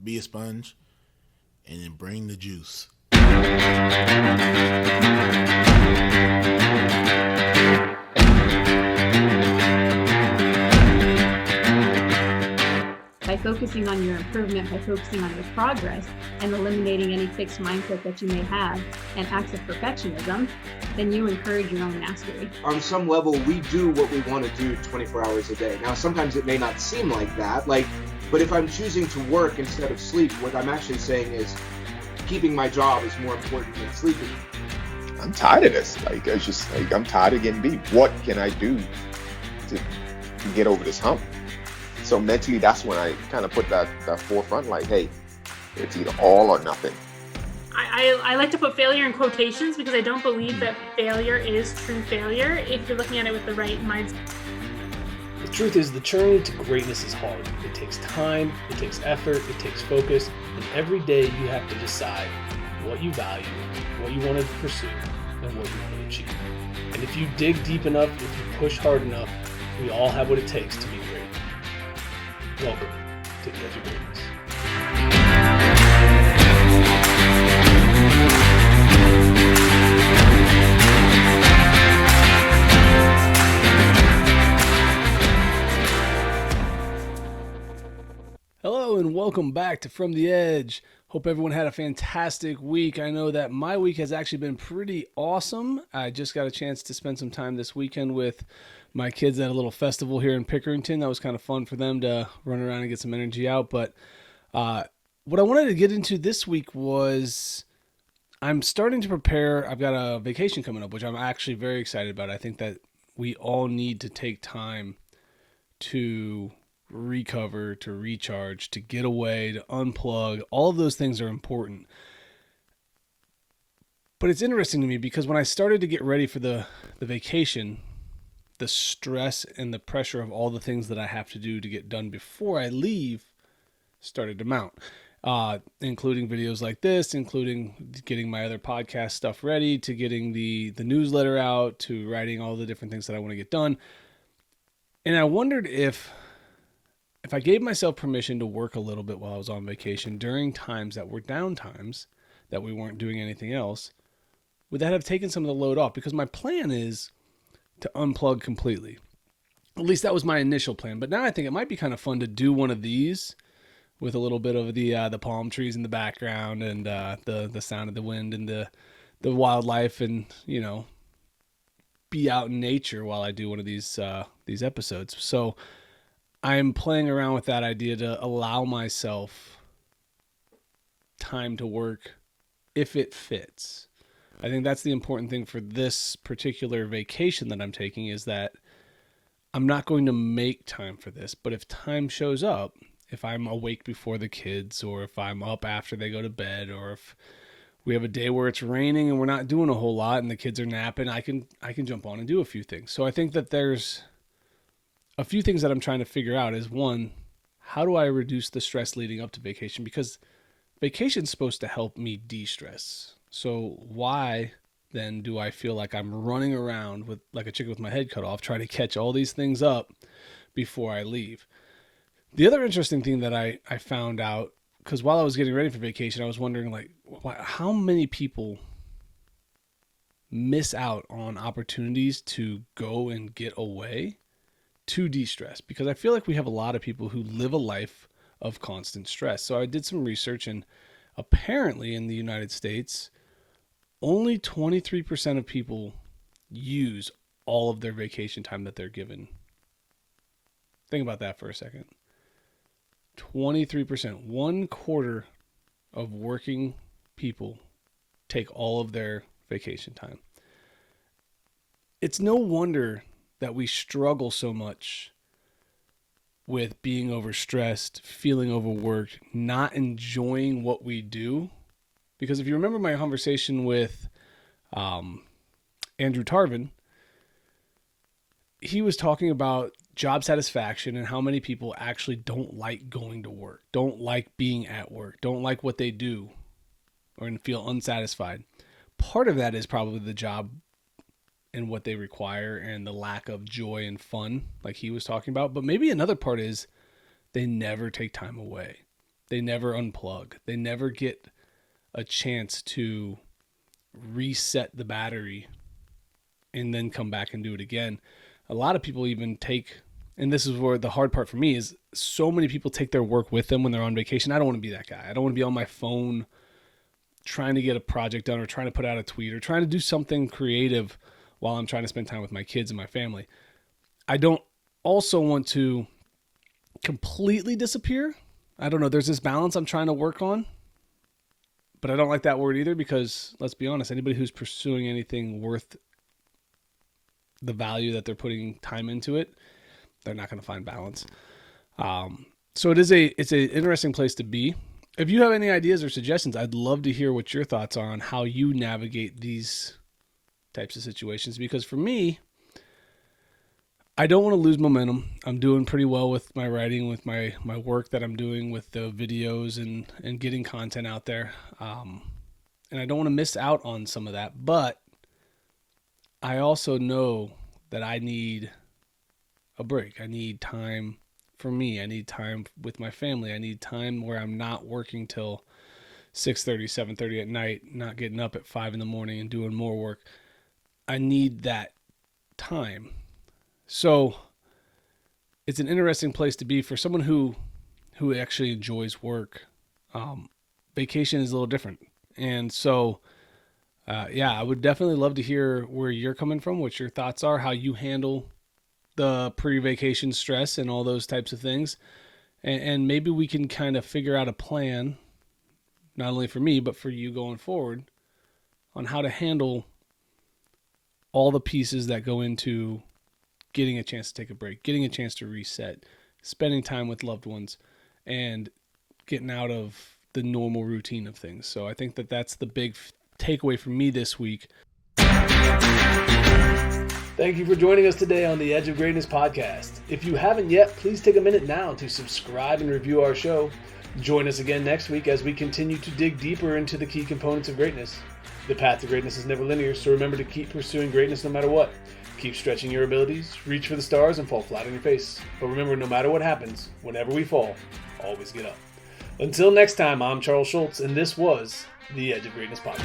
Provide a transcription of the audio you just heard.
be a sponge, and then bring the juice. By focusing on your improvement, by focusing on your progress, and eliminating any fixed mindset that you may have and acts of perfectionism, then you encourage your own mastery. On some level, we do what we want to do 24 hours a day. Now, sometimes it may not seem like that, but if I'm choosing to work instead of sleep, what I'm actually saying is keeping my job is more important than sleeping. I'm tired of this. I'm tired of getting beat. What can I do to get over this hump? So mentally, that's when I kind of put that forefront, like, hey, it's either all or nothing. I like to put failure in quotations because I don't believe that failure is true failure if you're looking at it with the right mindset. The truth is, the journey to greatness is hard. It takes time, it takes effort, it takes focus, and every day you have to decide what you value, what you want to pursue, and what you want to achieve. And if you dig deep enough, if you push hard enough, we all have what it takes to be great. Welcome to the Edge of Greatness. Hello and welcome back to From the Edge. Hope everyone had a fantastic week. I know that my week has actually been pretty awesome. I just got a chance to spend some time this weekend with my kids at a little festival here in Pickerington. That was kind of fun for them to run around and get some energy out. But what I wanted to get into this week was I'm starting to prepare. I've got a vacation coming up, which I'm actually very excited about. I think that we all need to take time to recover, to recharge, to get away, to unplug. All of those things are important. But it's interesting to me because when I started to get ready for the vacation, the stress and the pressure of all the things that I have to do to get done before I leave started to mount, including videos like this, including getting my other podcast stuff ready, to getting the newsletter out, to writing all the different things that I want to get done. And I wondered if I gave myself permission to work a little bit while I was on vacation during times that were down times, that we weren't doing anything else, would that have taken some of the load off? Because my plan is to unplug completely. At least that was my initial plan. But now I think it might be kind of fun to do one of these with a little bit of the palm trees in the background and the sound of the wind and the wildlife, and be out in nature while I do one of these episodes. So I'm playing around with that idea to allow myself time to work if it fits. I think that's the important thing for this particular vacation that I'm taking, is that I'm not going to make time for this. But if time shows up, if I'm awake before the kids, or if I'm up after they go to bed, or if we have a day where it's raining and we're not doing a whole lot and the kids are napping, I can jump on and do a few things. So I think that there's a few things that I'm trying to figure out. Is one, how do I reduce the stress leading up to vacation? Because vacation's supposed to help me de-stress. So why then do I feel like I'm running around with like a chicken with my head cut off, trying to catch all these things up before I leave? The other interesting thing that I found out, because while I was getting ready for vacation, I was wondering how many people miss out on opportunities to go and get away to de-stress, because I feel like we have a lot of people who live a life of constant stress. So I did some research, and apparently in the United States, only 23% of people use all of their vacation time that they're given. Think about that for a second. 23%, 1/4 of working people take all of their vacation time. It's no wonder that we struggle so much with being overstressed, feeling overworked, not enjoying what we do. Because if you remember my conversation with Andrew Tarvin, he was talking about job satisfaction and how many people actually don't like going to work, don't like being at work, don't like what they do, or feel unsatisfied. Part of that is probably the job and what they require and the lack of joy and fun, like he was talking about. But maybe another part is they never take time away. They never unplug. They never get a chance to reset the battery and then come back and do it again. A lot of people even take, and this is where the hard part for me is, so many people take their work with them when they're on vacation. I don't want to be that guy. I don't want to be on my phone trying to get a project done or trying to put out a tweet or trying to do something creative while I'm trying to spend time with my kids and my family. I don't also want to completely disappear. I don't know. There's this balance I'm trying to work on, but I don't like that word either, because let's be honest, anybody who's pursuing anything worth the value that they're putting time into it, they're not going to find balance. So it's an interesting place to be. If you have any ideas or suggestions, I'd love to hear what your thoughts are on how you navigate these types of situations, because for me, I don't want to lose momentum. I'm doing pretty well with my writing, with my work that I'm doing with the videos and getting content out there. And I don't want to miss out on some of that, but I also know that I need a break. I need time for me. I need time with my family. I need time where I'm not working till 6:30, 7:30 at night, not getting up at 5 a.m. and doing more work. I need that time. So it's an interesting place to be for someone who actually enjoys work. Vacation is a little different. And so, I would definitely love to hear where you're coming from, what your thoughts are, how you handle the pre-vacation stress and all those types of things. And maybe we can kind of figure out a plan, not only for me, but for you going forward, on how to handle all the pieces that go into getting a chance to take a break, getting a chance to reset, spending time with loved ones, and getting out of the normal routine of things. So I think that that's the big takeaway for me this week. Thank you for joining us today on the Edge of Greatness podcast. If you haven't yet, please take a minute now to subscribe and review our show. Join us again next week as we continue to dig deeper into the key components of greatness. The path to greatness is never linear, so remember to keep pursuing greatness no matter what. Keep stretching your abilities, reach for the stars, and fall flat on your face. But remember, no matter what happens, whenever we fall, always get up. Until next time, I'm Charles Schultz, and this was the Edge of Greatness podcast.